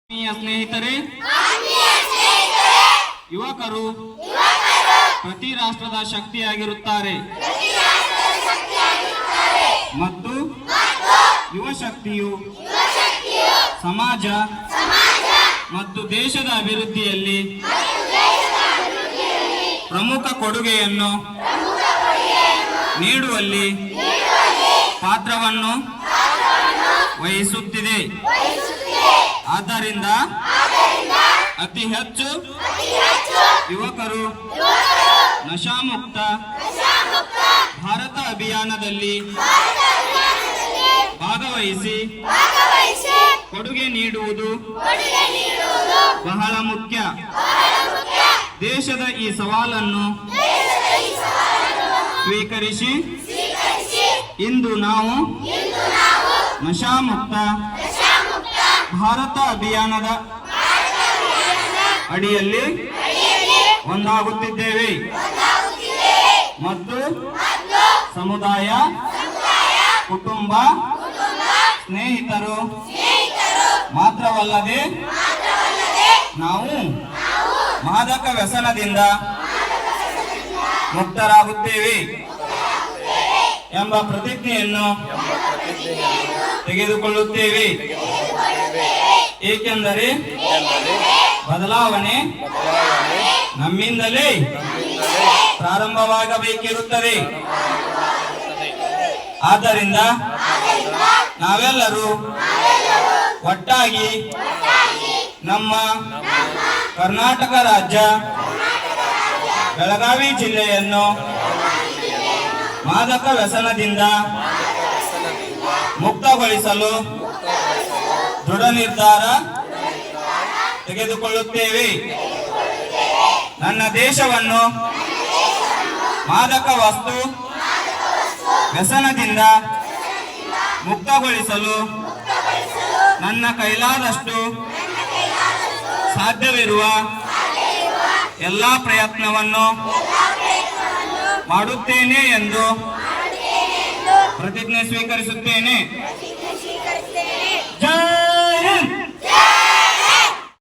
ಸ್ನೇಹಿತರೆ, ಯುವಕರು ಪ್ರತಿ ರಾಷ್ಟ್ರದ ಶಕ್ತಿಯಾಗಿರುತ್ತಾರೆ ಮತ್ತು ಯುವ ಶಕ್ತಿಯು ಸಮಾಜ ಮತ್ತು ದೇಶದ ಅಭಿವೃದ್ಧಿಯಲ್ಲಿ ಪ್ರಮುಖ ಕೊಡುಗೆಯನ್ನು ನೀಡುವಲ್ಲಿ ಪಾತ್ರವನ್ನು ವಹಿಸುತ್ತಿದೆ. ಆದ್ದರಿಂದ ಅತಿ ಹೆಚ್ಚು ಯುವಕರು ನಶಾಮುಕ್ತ ಭಾರತ ಅಭಿಯಾನದಲ್ಲಿ ಭಾಗವಹಿಸಿ ಕೊಡುಗೆ ನೀಡುವುದು ಬಹಳ ಮುಖ್ಯ. ದೇಶದ ಈ ಸವಾಲನ್ನು ಸ್ವೀಕರಿಸಿ ಇಂದು ನಾವು ನಶಾಮುಕ್ತ ಭಾರತ ಅಭಿಯಾನದ ಅಡಿಯಲ್ಲಿ ಒಂದಾಗುತ್ತಿದ್ದೇವೆ ಮತ್ತು ಸಮುದಾಯ, ಕುಟುಂಬ, ಸ್ನೇಹಿತರು ಮಾತ್ರವಲ್ಲದೆ ನಾವು ಮಾದಕ ವ್ಯಸನದಿಂದ ಮುಕ್ತರಾಗುತ್ತೇವೆ ಎಂಬ ಪ್ರತಿಜ್ಞೆಯನ್ನು ತೆಗೆದುಕೊಳ್ಳುತ್ತೇವೆ. ಏಕೆಂದರೆ ಬದಲಾವಣೆ ನಮ್ಮಿಂದಲೇ ಪ್ರಾರಂಭವಾಗಬೇಕಿರುತ್ತದೆ. ಆದ್ದರಿಂದ ನಾವೆಲ್ಲರೂ ಒಟ್ಟಾಗಿ ನಮ್ಮ ಕರ್ನಾಟಕ ರಾಜ್ಯ ಬೆಳಗಾವಿ ಜಿಲ್ಲೆಯನ್ನು ಮಾದಕ ವ್ಯಸನದಿಂದ ಮುಕ್ತಗೊಳಿಸಲು ದೃಢ ನಿರ್ಧಾರ ತೆಗೆದುಕೊಳ್ಳುತ್ತೇವೆ. ನನ್ನ ದೇಶವನ್ನು ಮಾದಕ ವಸ್ತು ವ್ಯಸನದಿಂದ ಮುಕ್ತಗೊಳಿಸಲು ನನ್ನ ಕೈಲಾದಷ್ಟು ಸಾಧ್ಯವಿರುವ ಎಲ್ಲ ಪ್ರಯತ್ನವನ್ನು ಮಾಡುತ್ತೇನೆ ಎಂದು ಪ್ರತಿಜ್ಞೆ ಸ್ವೀಕರಿಸುತ್ತೇನೆ.